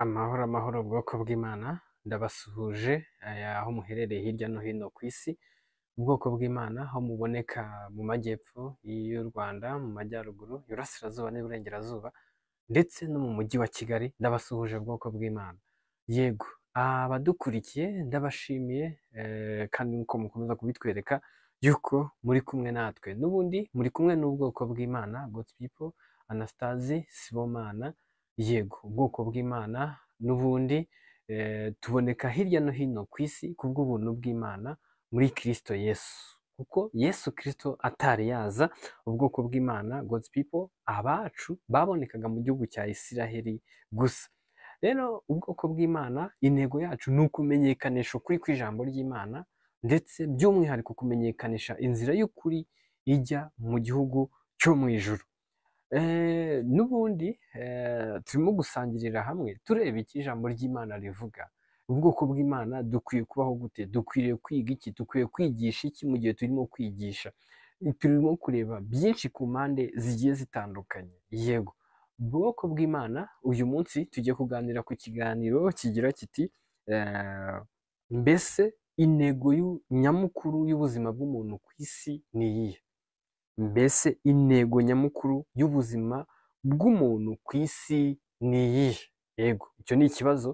Amahoro amahoro ubwoko bw'Imana ndabasuhuje aho muherereye hirya no hino ku isi. Ubwoko bw'Imana aho muboneka mu majyepfo y'u Rwanda, mu majyaruguru, iburasirazuba n'iburengerazuba ndetse no mu mujyi wa Kigali, ndabasuhuje ubwoko bw'Imana. Yego, abadukurikiye ndabashimiye kandi nuko mukomeza kubitwereka yuko muri kumwe natwe, n'ubundi muri kumwe n'ubwoko bw'Imana, God's people, Anastase Sibomana. Yego, ubwoko bw'Imana n'ubundi tuboneka hirya no hino ku isi kubw'ubuntu bw'Imana muri Kristo Yesu, kuko Yesu Kristo atari yaza, ubwoko bw'Imana God's people, abacu babonekaga mu gihugu cya Isiraheli gusa. Rero ubwoko bw'Imana, intego yacu ni ukumenyekanisha ukuri kw'ijambo ry'Imana, ndetse by'umwihariko kumenyekanisha inzira y'ukuri ijya mu gihugu cyo mu ijuru. N'ubundi turimo gusangirira hamwe tureba icyo ijambo ry'Imana rivuga. Ubwoko bw'Imana dukwiye kubaho gute? Dukwiriye kwiga iki? Dukwiye kwigisha iki mu gihe turimo kwigisha? Turimo kureba byinshi ku mpande zigiye zitandukanye. Yego, ubwoko bw'Imana, uyu munsi tugiye kuganira ku kiganiro kigira kiti mbese intego nyamukuru y'ubuzima bw'umuntu ku isi ni iyihe? Mbese intego nyamukuru y'ubuzima bw'umuntu ku isi ni iyihe? Yego, icyo ni ikibazo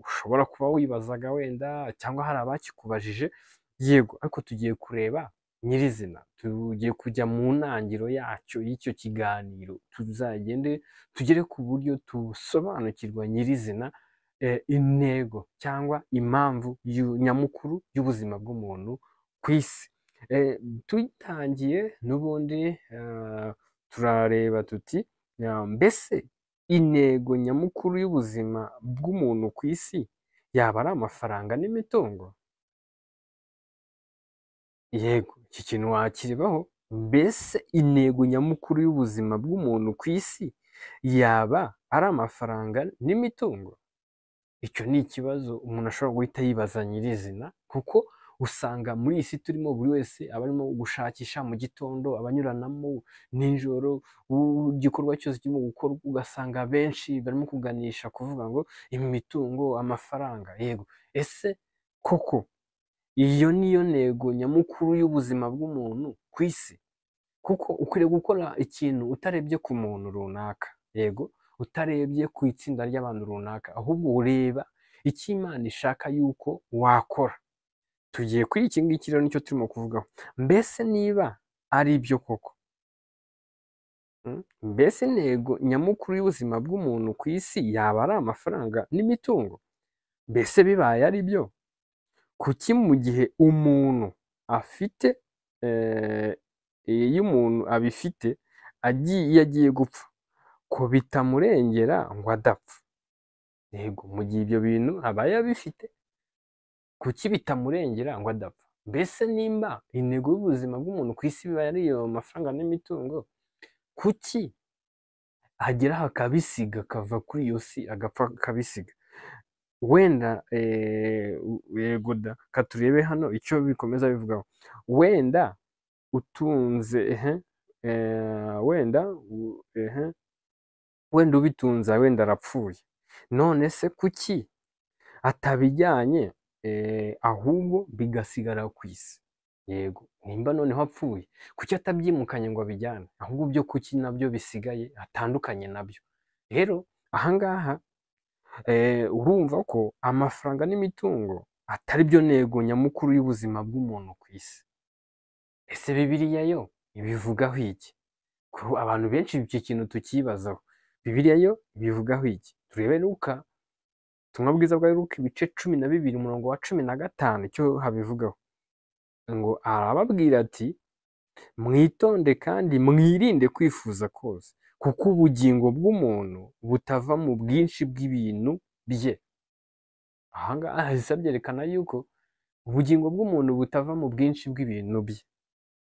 ushobora kuba wibazaga wenda, cyangwa hari abakikubajije. Yego, ariko tugiye kureba nyirizina, tugiye kujya mu ntangiro yacyo y'icyo kiganiro, tuzagende tugere ku buryo tusobanukirwa nyirizina intego cyangwa impamvu nyamukuru y'ubuzima bw'umuntu ku isi. Tutangiye n'ubundi turareba tuti mbese intego nyamukuru y'ubuzima bw'umuntu ku isi yaba ari amafaranga n'imitungo? Yego, iki kintu wakirebaho. Mbese intego nyamukuru y'ubuzima bw'umuntu ku isi yaba ari amafaranga n'imitungo? Icyo ni ikibazo umuntu ashobora guhita yibaza nyirizina, kuko usanga muri iyi si turimo buri wese aba arimo gushakisha mu gitondo, abanyuranamo nijoro, igikorwa cyose kirimo gukorwa ugasanga benshi barimo kuganisha kuvuga ngo imitungo, amafaranga. Yego, ese koko iyo niyo ntego nyamukuru y'ubuzima bw'umuntu ku isi? Kuko ukwiriye gukora ikintu utarebye ku muntu runaka, yego, utarebye ku itsinda ry'abantu runaka, ahubwo ureba icyo Imana ishaka yuko wakora. Tugiye kuri iki ngiki rero nicyo turimo kuvugaho. Mbese niba ari byo koko, mbese intego nyamukuru y'ubuzima bw'umuntu ku isi yaba ari amafaranga n'imitungo? Mbese bibaye ari byo, kuki mu gihe umuntu afite iyo umuntu abifite iyo agiye gupfa, ko bitamurengera ngo adapfa? Yego, mu gihe ibyo bintu abaye abifite, kuki bitamurengera ngo adapfa? Mbese nimba intego y'ubuzima bw'umuntu ku isi biba ari iyo mafaranga n'imitungo, kuki ageraho akabisiga, akava kuri iyo si agapfa akabisiga? Wenda yego da, katurebe hano icyo bikomeza bivugaho. Wenda utunze wenda ubitunze wenda arapfuye, none se kuki atabijyanye ahubwo bigasigara ku isi? Yego, nimba noneho apfuye, kuki atabyimukanye ngo abijyane, ahubwo byo kuki nabyo bisigaye atandukanye nabyo? Rero ahangaha urumva ko amafaranga n'imitungo atari byo ntego nyamukuru y'ubuzima bw'umuntu ku isi. Ese Bibiliya yo ibivugaho iki? Abantu benshi icyo kintu tukibazaho. Bibiliya yo ibivugaho iki? Turebe Luka, ubutumwa bwiza bwa Luka ibice 12 umurongo wa 15, icyo habivugaho ngo arababwira ati mwitonde kandi mwirinde kwifuza kose, kuko ubugingo bw'umuntu butava mu bwinshi bw'ibintu bye. Ahangaha hahise byerekana yuko ubugingo bw'umuntu butava mu bwinshi bw'ibintu bye.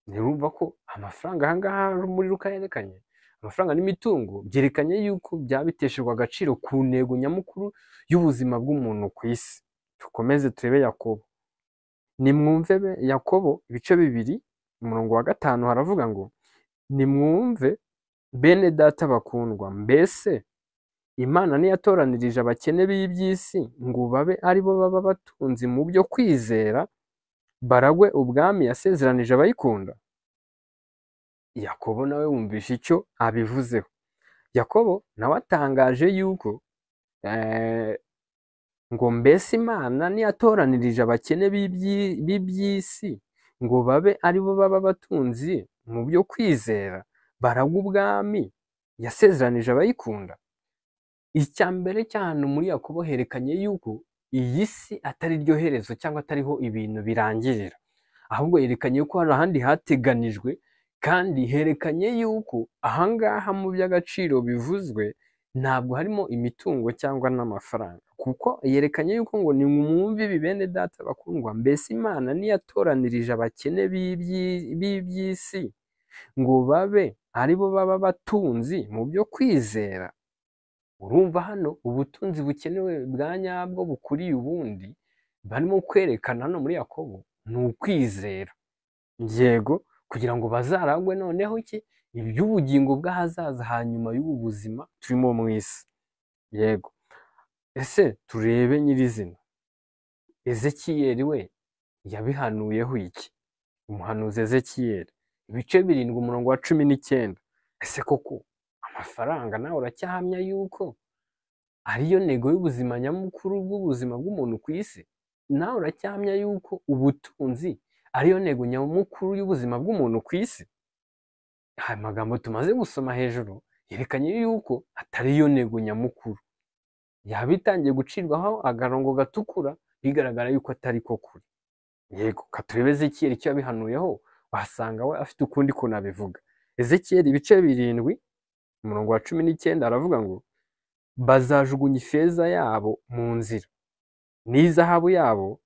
Ntirumva ko amafaranga ahangaha muri Luka yerekanye, amafaranga n'imitungo byerekanye yuko byabiteshejwe agaciro ku ntego nyamukuru y'ubuzima bw'umuntu ku isi. Tukomeze turebe Yakobo. Nimwumve Yakobo ibice 2 umurongo wa 5, haravuga ngo nimwumve bene data bakundwa, mbese Imana ntiyatoranirije abakene b'iby'isi ngo babe ari bo baba batunzi mu byo kwizera, baragwe ubwami yasezeranije abayikunda. Yakobo nawe wumvishe icyo abivuzeho. Yakobo nawe atangaje yuko ngo mbese Imana ntiyatoranirije abakene b'iby'isi ngo babe ari bo baba batunzi mu byo kwizera, baragwa ubwami yasezeranije abayikunda. Icya mbere cyane muri Yakobo herekanye yuko iyi si atari ryo herezo cyangwa atariho ibintu birangirira, ahubwo yerekanye ko hari ahandi hateganijwe, kandi herekanye yuko ahangaha mu by'agaciro bivuzwe ntabwo harimo imitungo cyangwa n'amafaranga, kuko yerekanye yuko ngo ni mwumve ibi bene data bakundwa, mbese Imana ntiyatoranirije abakene b'iby'isi ngo babe ari bo baba batunzi mu byo kwizera. Urumva hano ubutunzi bukenewe bwa nyabwo bukuriye ubundi barimo kwerekana hano muri Yakobo ni ukwizera, yego, kugira ngo bazaragwe noneho iki iby'ubugingo bw'ahazaza hanyuma y'ubu buzima turimo mu isi, yego. Ese turebe nyirizina Ezekiyeli we yabihanuyeho iki? Umuhanuzi Ezekiyeli ibice 7 umurongo wa 19. Ese koko amafaranga nawe uracyahamya yuko ariyo ntego y'ubuzima nyamukuru bw'ubuzima bw'umuntu ku isi? Nawe uracyahamya yuko ubutunzi ariyo ntego nyamukuru y'ubuzima bw'umuntu ku isi? Aya magambo tumaze gusoma hejuru yerekanye yuko atariyo ntego nyamukuru, yaba itangiye gucirwaho agarongo gatukura bigaragara yuko atari ko kuri. Yego, katurebe Ezekiyeli icyo yabihanuyeho, wasanga we afite ukundi kuntu abivuga. Ezekiyeli ibice 7 umurongo wa 19 aravuga ngo bazajugunya ifeza yabo mu nzira n'izahabu yabo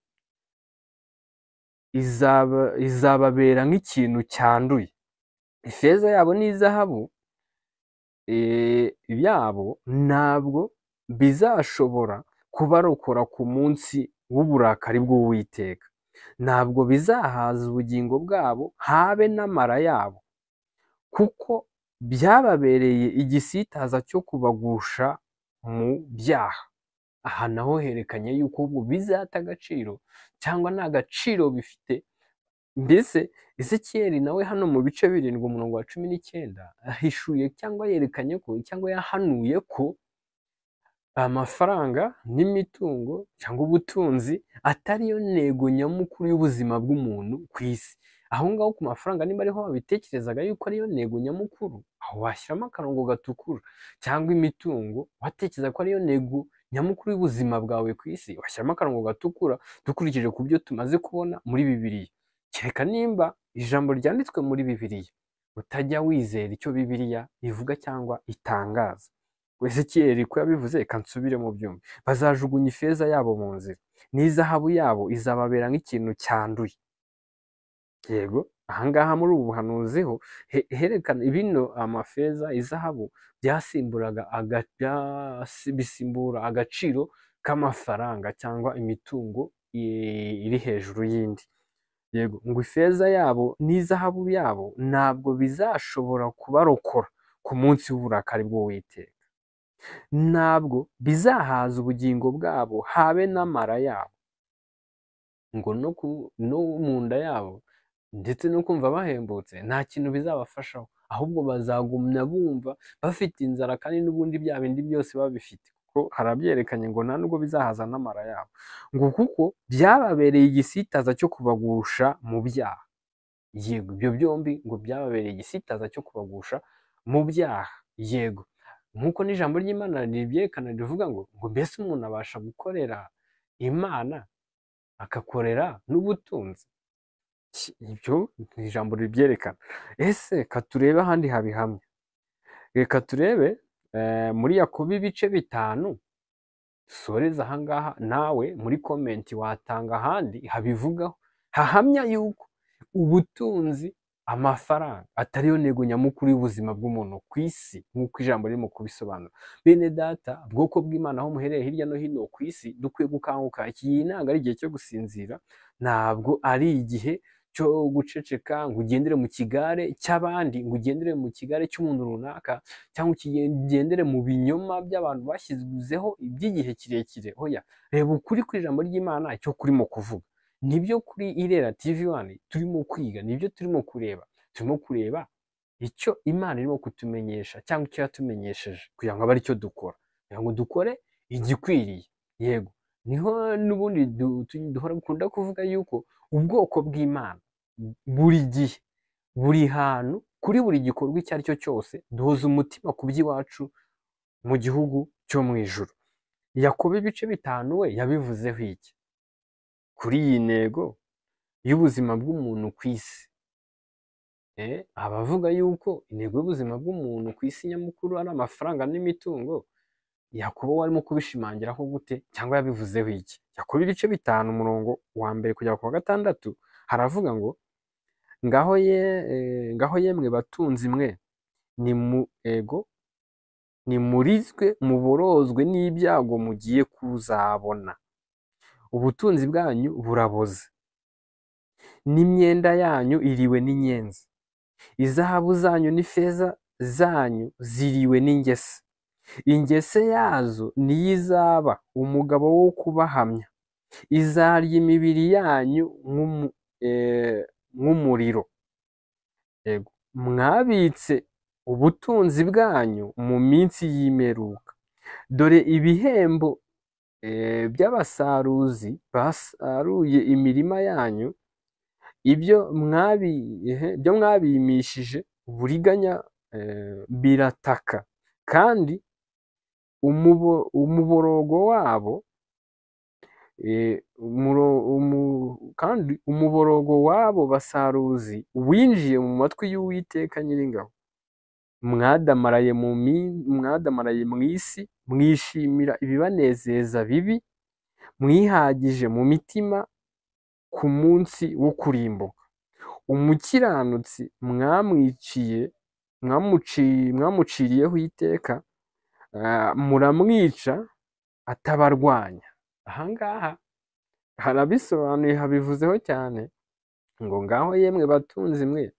izababera nk'ikintu cyanduye. Ifeza yabo n'izahabu yabo ntabwo bizashobora kubarokora ku munsi w'uburakari bw'Uwiteka, ntabwo bizahaza ubugingo bwabo habe n'amara yabo, kuko byababereye igisitaza cyo kubagusha mu byaha. Aha naho herekanye yuko ubu bizata agaciro cyangwa nta gaciro bifite. Mbese Ezekiyeli nawe hano mu bice 7 umurongo wa 19 ahishuye cyangwa yerekanye ko cyangwa yahanuye ko amafaranga n'imitungo cyangwa ubutunzi atariyo ntego nyamukuru y'ubuzima bw'umuntu ku isi. Aho ngaho ku mafaranga niba ariho wabitekerezaga yuko ariyo ntego nyamukuru, aho washyiramo akarongo gatukura. Cyangwa imitungo watekereza ko ariyo ntego nyamukuru y'ubuzima bwawe ku isi, washyiramo akarongo gatukura, dukurikije ku byo tumaze kubona muri Bibiliya. Kereka nimba ijambo ryanditswe muri Bibiliya utajya wizera icyo Bibiliya ivuga cyangwa itangaza. Ezekiyeli ko yabivuze, reka nsubire mu byumba. Bazajugunya ifeza yabo mu nzira n'izahabu yabo izababera nk'ikintu cyanduye. Yego, ahangaha muri ubu buhanuzi ho herekana ibino amafeza izahabu bisimbura agaciro k'amafaranga cyangwa imitungo iri hejuru y'indi. Yego, ngo ifeza yabo n'izahabu yabo ntabwo bizashobora kubarokora ku munsi w'uburakari bw'Uwiteka, ntabwo bizahaza ubugingo bwabo habe n'amara yabo, ngo no mu nda yabo ndetse no kumva bahembutse nta kintu bizabafashaho, ahubwo bazagumya bumva bafite inzara kandi n'ubundi bya bindi byose babifite, kuko harabyerekanye ngo nta nubwo bizahaza n'amara yabo, ngo kuko byababereye igisitaza cyo kubagusha mu byaha. Yego, ibyo byombi ngo byababereye igisitaza cyo kubagusha mu byaha. Yego, nk'uko n'ijambo ry'Imana ribyerekana rivuga ngo mbese umuntu abasha gukorera Imana agakorera n'ubutunzi? Ibyo ni ijambo ribyerekana. Ese katurebe ahandi habihamya. Reka turebe muri Yakobo ibice 5, dusoreze ahangaha, nawe muri komenti watanga ahandi habivugaho hahamya yuko ubutunzi, amafaranga atariyo ntego nyamukuru y'ubuzima bw'umuntu ku isi nk'uko ijambo ririmo kubisobanura. Bene data, bwoko bw'Imana aho muhereye hirya no hino ku isi, dukwiye gukanguka. Iki ntabwo ari igihe cyo gusinzira, ntabwo ari igihe cyo guceceka ngo ugendere mu kigare cy'abandi, ngo ugendere mu kigare cy'umuntu runaka, cyangwa ugendere mu binyoma by'abantu bashyizeho iby'igihe kirekire. Oya, reba ukuri kw'ijambo ry'Imana icyo kurimo kuvuga. Nibyo kuri Irera TV1 turimo kwiga, nibyo turimo kureba icyo Imana irimo kutumenyesha cyangwa icyo yatumenyesheje kugira ngo abe aricyo dukora, kugira ngo dukore igikwiriye. Yego, niho n'ubundi dukunda kuvuga yuko ubwoko bw'Imana buri gihe, buri hantu, kuri buri gikorwa icyo ari cyo cyose, duhoza umutima ku by'iwacu mu gihugu cyo mu ijuru. Yakobo ibice 5 we yabivuzeho iki kuri iyi ntego y'ubuzima bw'umuntu ku isi? Abavuga yuko intego y'ubuzima bw'umuntu ku isi nyamukuru ari amafaranga n'imitungo, Yakobo warimo kubishimangiraho gute cyangwa yabivuzeho iki? Yakobo ibice 5 umurongo wa 1 kugera ku wa 6 haravuga ngo ngaho yemwe batunzi mwe nimurizwe muborozwe n'ibyago mugiye kuzabona, ubutunzi bwanyu buraboze n'imyenda yanyu iriwe n'inyenzi, izahabu zanyu n'ifeza zanyu ziriwe n'ingese, ingese yazo niyo izaba umugabo wo kubahamya, izarya imibiri yanyu nk'umuriro. Mwabitse ubutunzi bwanyu mu minsi y'imperuka, dore ibihembo by'abasaruzi basaruye imirima yanyu, ibyo mwabimishije uburiganya birataka, kandi umuborogo wabo basaruzi winjiye mu matwi y'Uwiteka Nyiringabo. Mwadamaraye mu isi, mwishimira ibibanezeza bibi, mwihagije mu mitima ku munsi wo kurimbuka. Umukiranutsi mwamuciriyeho iteka, muramwica atabarwanya. Ahangaha harabisobanuye, habivuzeho cyane ngo ngaho yemwe batunzi mwe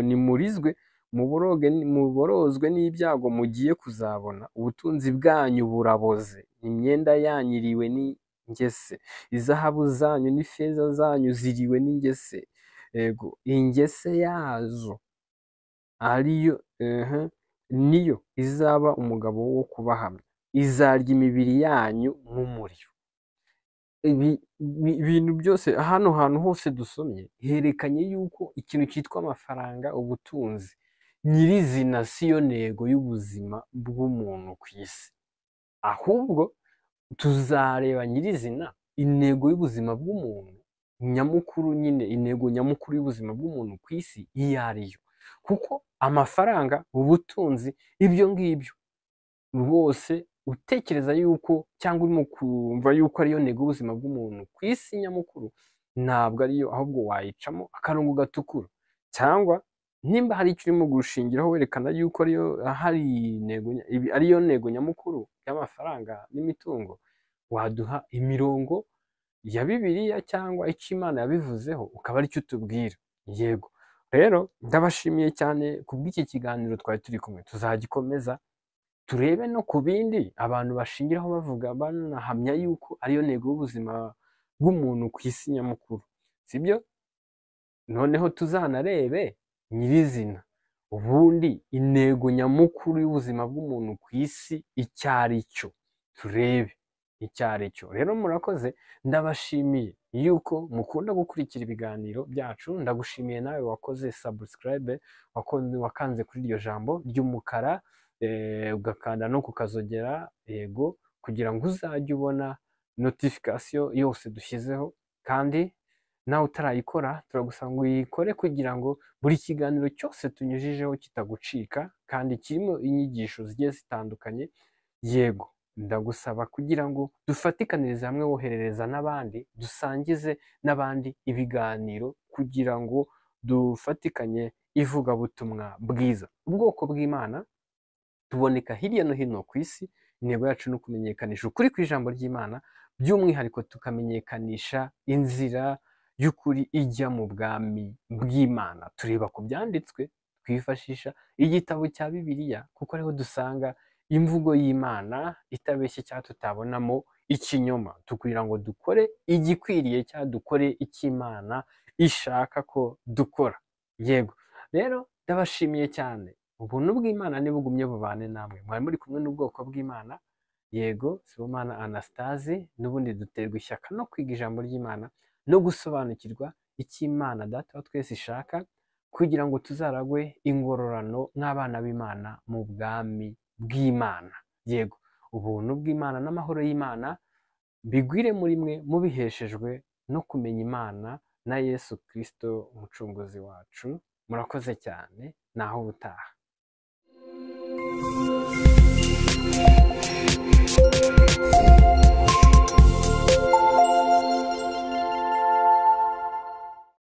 nimurizwe muborozwe n'ibyago mugiye kuzabona, ubutunzi bwanyu buraboze, imyenda yanyu iriwe n'ingese, izahabu zanyu n'ifeza zanyu ziriwe n'ingese. Yego, ingese yazo niyo izaba umugabo wo kubahamya, izarya imibiri yanyu nk'umuriro. Ibintu byose hano hantu hose dusomye herekanye yuko ikintu cyitwa amafaranga, ubutunzi nyirizina siyo ntego y'ubuzima bw'umuntu ku isi, ahubwo tuzareba nyirizina intego y'ubuzima bw'umuntu nyamukuru, nyine intego nyamukuru y'ubuzima bw'umuntu ku isi iyo ariyo. Kuko amafaranga, ubutunzi, ibyo ngibyo rwose utekereza yuko cyangwa urimo kumva yuko ariyo ntego y'ubuzima bw'umuntu ku isi nyamukuru, ntabwo ariyo, ahubwo wayicamo akarongo gatukura. Cyangwa nimba hari icyo urimo gushingiraho werekana yuko ariyo ntego nyamukuru y'amafaranga n'imitungo, waduha imirongo ya Bibiliya cyangwa icyo Imana yabivuzeho, ukaba aricyo utubwira. Yego, rero ndabashimiye cyane kubw'iki kiganiro twari turi kumwe. Tuzagikomeza turebe no ku bindi abantu bashingiraho bavuga, banahamya yuko ariyo ntego y'ubuzima bw'umuntu ku isi nyamukuru, sibyo? Noneho tuzanarebe nyirizina ubundi intego nyamukuru y'ubuzima bw'umuntu ku isi icyo ari cyo, turebe icyo ari cyo. Rero murakoze, ndabashimiye yuko mukunda gukurikira ibiganiro byacu. Ndagushimiye nawe wakoze subscribe, wakanze kuri iryo jambo ry'umukara, ugakanda no kukazogera, yego, kugira ngo uzajye ubona notification yose dushyizeho. Kandi nawe utarayikora, turagusaba ngo uyikore kugira ngo buri kiganiro cyose tunyujijeho kitagucika, kandi kirimo inyigisho zigiye zitandukanye. Yego, ndagusaba kugira ngo dufatikanirize hamwe, woherereza n'abandi, dusangize n'abandi ibiganiro kugira ngo dufatikanye ivugabutumwa bwiza. Ubwoko bw'Imana tuboneka hirya no hino ku isi. Intego yacu ni ukumenyekanisha ukuri kw'ijambo ry'Imana, by'umwihariko tukamenyekanisha inzira y'ukuri ijya mu bwami bw'Imana. Tureba ku byanditswe, twifashisha igitabo cya Bibiliya kuko ariho dusanga imvugo y'Imana itabeshye cyangwa tutabonamo ikinyoma. Tukugira ngo dukore igikwiriye cyangwa dukore icyo Imana ishaka ko dukora. Yego, rero ndabashimiye cyane. Ubuntu bw'Imana nibugumye bubane namwe. Mwari muri kumwe n'ubwoko bw'Imana. Yego, Sibomana Anastase, n'ubundi duterwa ishyaka no kwiga ijambo ry'Imana no gusobanukirwa icyo Imana Data wa twese ishaka, kugira ngo tuzaragwe ingororano nk'abana b'Imana mu bwami bw'Imana. Yego, ubuntu bw'Imana n'amahoro y'Imana bigwire muri mwe, mubiheshejwe no kumenya Imana na Yesu Kristo umucunguzi wacu. Murakoze cyane, naho ubutaha.